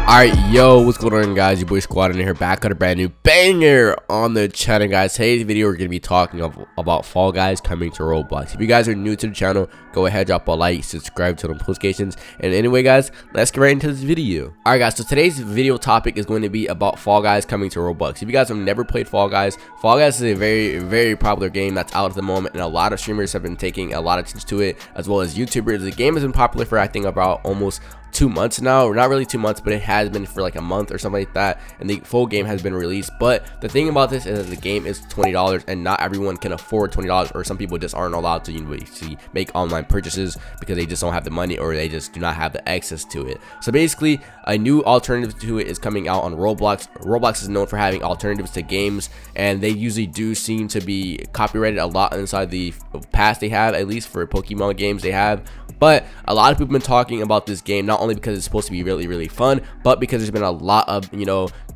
Alright, yo, what's going on, guys? Your boy SquadDen here, back on a brand new banger on the channel, guys. Today's video, we're going to be talking about Fall Guys coming to Roblox. If you guys are new to the channel, go ahead, drop a like, subscribe to the notifications. And anyway, guys, let's get right into this video. Alright, guys, so today's video topic is going to be about Fall Guys coming to Roblox. If you guys have never played Fall Guys is a very, very popular game that's out at the moment, and a lot of streamers have been taking a lot of attention to it, as well as YouTubers. The game has been popular for, I think, about almost 2 months now, or not really 2 months, but it has been for like a month or something like that, and the full game has been released. But the thing about this is that the game is $20, and not everyone can afford $20, or some people just aren't allowed to basically make online purchases because they just don't have the money, or they just do not have the access to it. So basically, a new alternative to it is coming out on Roblox. Roblox is known for having alternatives to games, and they usually do seem to be copyrighted a lot inside the past they have, at least for Pokemon games they have. But a lot of people have been talking about this game, not only because it's supposed to be really fun, but because there's been a lot of,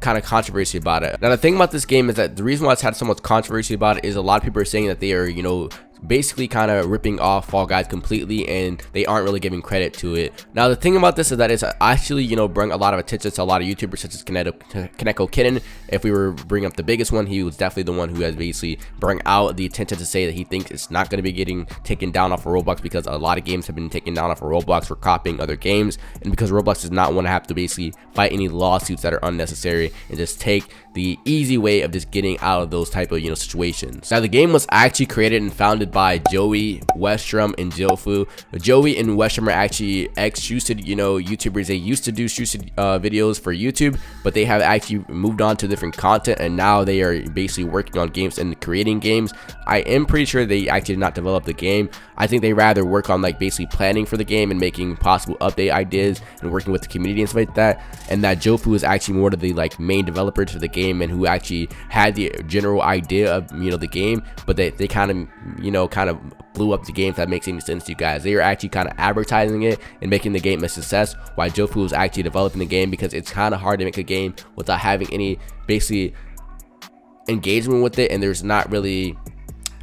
kind of controversy about it. Now, the thing about this game is that the reason why it's had so much controversy about it is a lot of people are saying that they are, basically kind of ripping off Fall Guys completely, and they aren't really giving credit to it. Now, the thing about this is that it's actually, bring a lot of attention to a lot of YouTubers such as Kaneko Kitten. If we were bringing up the biggest one, he was definitely the one who has basically brought out the attention to say that he thinks it's not going to be getting taken down off of Roblox, because a lot of games have been taken down off of Roblox for copying other games, and because Roblox does not want to have to basically fight any lawsuits that are unnecessary, and just take the easy way of just getting out of those type of situations. Now, the game was actually created and founded by Joey, Westrum, and Jofu. Joey and Westrum are actually ex-Shusted, YouTubers. They used to do Shusted videos for YouTube, but they have actually moved on to different content, and now they are basically working on games and creating games. I am pretty sure they actually did not develop the game. I think they rather work on basically planning for the game and making possible update ideas and working with the community and stuff like that. And that Jofu is actually more of the main developer to the game, and who actually had the general idea of the game, but they kind of blew up the game, if that makes any sense to you guys. They are actually kind of advertising it and making the game a success, while Jofu was actually developing the game, because it's kind of hard to make a game without having any basically engagement with it, and there's not really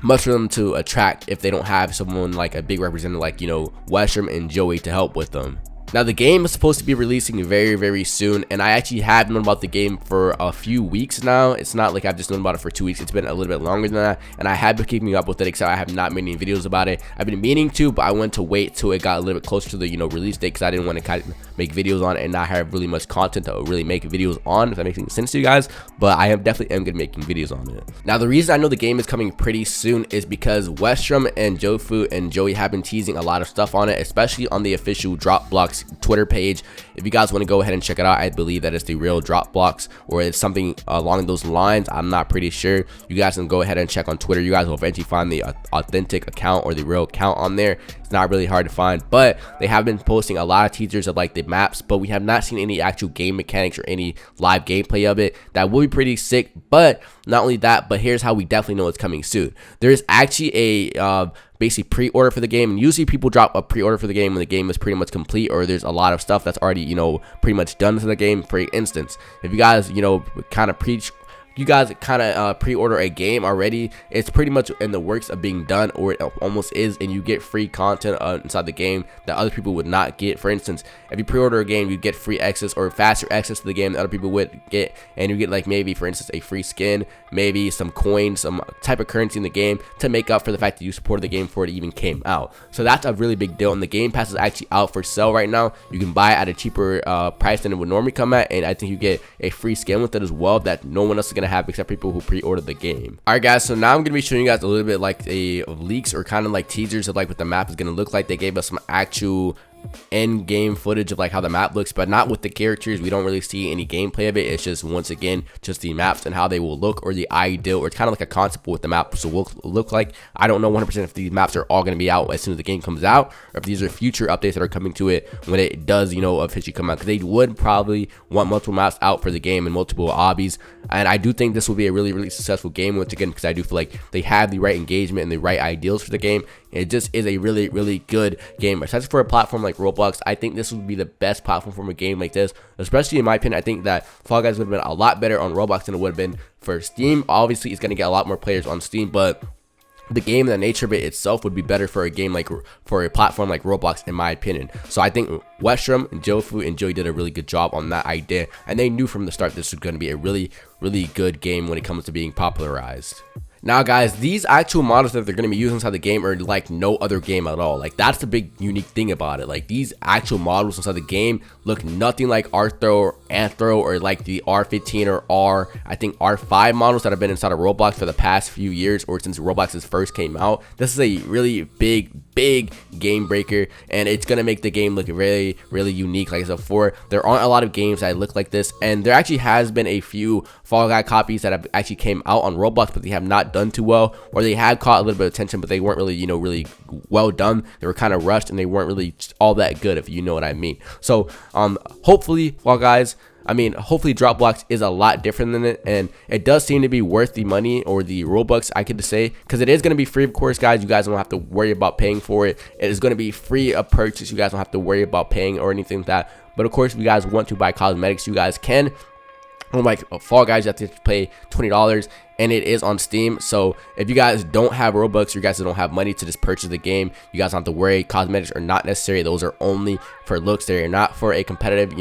much for them to attract if they don't have someone like a big representative like Westrum and Joey to help with them. Now, the game is supposed to be releasing very soon, and I actually have known about the game for a few weeks now. It's not like I've just known about it for 2 weeks. It's been a little bit longer than that, and I have been keeping up with it, except I have not made any videos about it. I've been meaning to, but I went to wait till it got a little bit closer to the release date, because I didn't want to kind of make videos on it and not have really much content to really make videos on, if that makes any sense to you guys. But I am definitely going to be making videos on it. Now, the reason I know the game is coming pretty soon is because Westrum and Jofu and Joey have been teasing a lot of stuff on it, especially on the official DropBlox Twitter page. If you guys want to go ahead and check it out, I believe that it's the real DropBlox, or it's something along those lines. I'm not pretty sure. You guys can go ahead and check on Twitter. You guys will eventually find the authentic account or the real account on there. It's not really hard to find, but they have been posting a lot of teasers of the maps, but we have not seen any actual game mechanics or any live gameplay of it. That will be pretty sick. But not only that, but here's how we definitely know it's coming soon. There's actually a basically pre-order for the game, and usually people drop a pre-order for the game when the game is pretty much complete, or there's a lot of stuff that's already pretty much done to the game. For instance, if you guys kind of pre-order a game already, it's pretty much in the works of being done, or it almost is, and you get free content inside the game that other people would not get. For instance, if you pre-order a game, you get free access or faster access to the game that other people would get, and you get maybe, for instance, a free skin, maybe some coins, some type of currency in the game to make up for the fact that you supported the game before it even came out. So that's a really big deal, and the Game Pass is actually out for sale right now. You can buy it at a cheaper price than it would normally come at, and I think you get a free skin with it as well that no one else is gonna have except people who pre-ordered the game. Alright, guys, so now I'm gonna be showing you guys a little bit of leaks, or kind of teasers of what the map is gonna look like. They gave us some actual in-game footage of how the map looks, but not with the characters. We don't really see any gameplay of it. It's just, once again, just the maps and how they will look, or the ideal, or it's kind of like a concept of what the maps will look like. I don't know 100% if these maps are all going to be out as soon as the game comes out, or if these are future updates that are coming to it when it does officially come out, because they would probably want multiple maps out for the game and multiple obbies. And I do think this will be a really successful game, once again, because I do feel like they have the right engagement and the right ideals for the game. It just is a really good game, especially for a platform like Roblox. I think this would be the best platform for a game like this, especially in my opinion. I think that Fall Guys would have been a lot better on Roblox than it would have been for Steam. Obviously, it's going to get a lot more players on Steam, but the game and the nature of it itself would be better for a game like for a platform like Roblox, in my opinion. So I think Westrum and Jofu and Joey did a really good job on that idea, and they knew from the start this was going to be a really good game when it comes to being popularized. Now guys, these actual models that they're going to be using inside the game are like no other game at all. Like that's the big unique thing about it. Like these actual models inside the game look nothing like Arthro or Anthro or like the R15 or I think R5 models that have been inside of Roblox for the past few years, or since Roblox first came out. This is a really big game breaker, and it's gonna make the game look really unique. Like I said before, there aren't a lot of games that look like this, and there actually has been a few Fall Guy copies that have actually came out on Roblox, but they have not done too well, or they had caught a little bit of attention, but they weren't really really well done. They were kind of rushed, and they weren't really all that good, if you know what I mean. So hopefully Fall Guys, hopefully DropBlox is a lot different than it, and it does seem to be worth the money or the Robux, I could say, because it is going to be free, of course, guys. You guys don't have to worry about paying for it. It is going to be free of purchase. You guys don't have to worry about paying or anything like that. But of course, if you guys want to buy cosmetics, you guys can. Like Fall Guys, you have to pay $20, and it is on Steam. So if you guys don't have Robux, you guys don't have money to just purchase the game, you guys don't have to worry. Cosmetics are not necessary. Those are only for looks. They're not for a competitive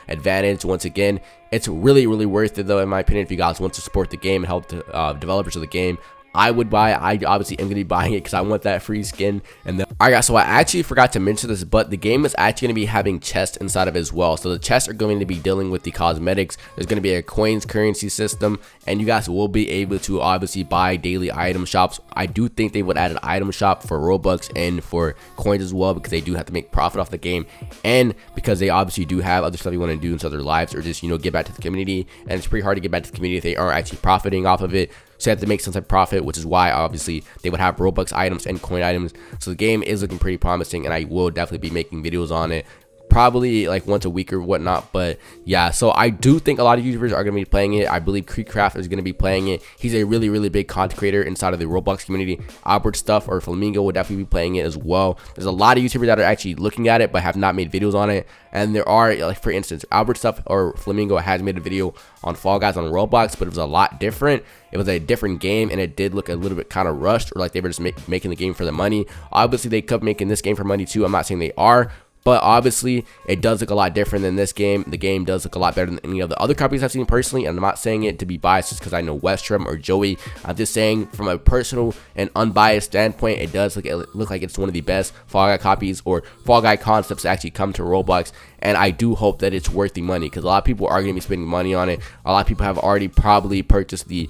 advantage. Once again, it's really worth it though, in my opinion. If you guys want to support the game and help the developers of the game, I would buy it. I obviously am going to be buying it because I want that free skin. And then, alright guys, so I actually forgot to mention this, but the game is actually going to be having chests inside of it as well. So the chests are going to be dealing with the cosmetics. There's going to be a coins currency system, and you guys will be able to obviously buy daily item shops. I do think they would add an item shop for Robux and for coins as well, because they do have to make profit off the game, and because they obviously do have other stuff you want to do inside their lives, or just give back to the community. And it's pretty hard to get back to the community if they aren't actually profiting off of it. So you have to make some type of profit, which is why obviously they would have Robux items and coin items. So the game is looking pretty promising, and I will definitely be making videos on it, probably like once a week or whatnot. But yeah, so I do think a lot of YouTubers are going to be playing it. I believe Creekcraft is going to be playing it. He's a really big content creator inside of the Roblox community. Albert Stuff or Flamingo will definitely be playing it as well. There's a lot of YouTubers that are actually looking at it but have not made videos on it. And there are, like for instance, Albert Stuff or Flamingo has made a video on Fall Guys on Roblox, but it was a lot different. It was a different game, and it did look a little bit kind of rushed, or like they were just making the game for the money. Obviously they could be making this game for money too. I'm not saying they are, but obviously it does look a lot different than this game. The game does look a lot better than any of the other copies I've seen personally, and I'm not saying it to be biased just because I know Westrum or Joey. I'm just saying from a personal and unbiased standpoint, it does look like it's one of the best Fall Guy copies or Fall Guy concepts to actually come to Roblox. And I do hope that it's worth the money, because a lot of people are going to be spending money on it. A lot of people have already probably purchased the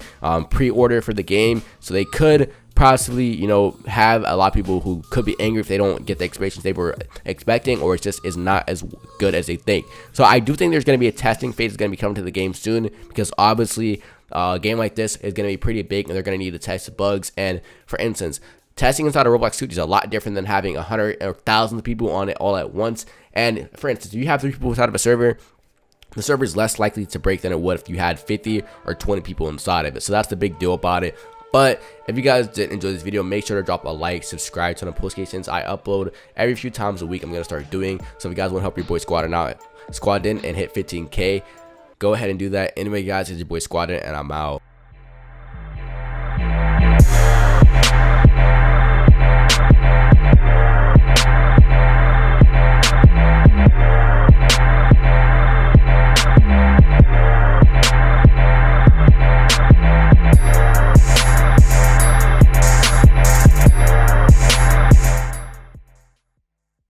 pre-order for the game, so they could possibly have a lot of people who could be angry if they don't get the expectations they were expecting, or it just is not as good as they think. So I do think there's going to be a testing phase that's going to be coming to the game soon, because obviously a game like this is going to be pretty big, and they're going to need to test bugs. And for instance, testing inside of Roblox Studio is a lot different than having 100 or thousands of people on it all at once. And for instance, if you have 3 people inside of a server, the server is less likely to break than it would if you had 50 or 20 people inside of it. So that's the big deal about it. But if you guys did enjoy this video, make sure to drop a like, subscribe to the notifications. I upload every few times a week. I'm going to start doing. So if you guys want to help your boy SquadDen out, and hit 15K, go ahead and do that. Anyway guys, it's your boy SquadDen, and I'm out.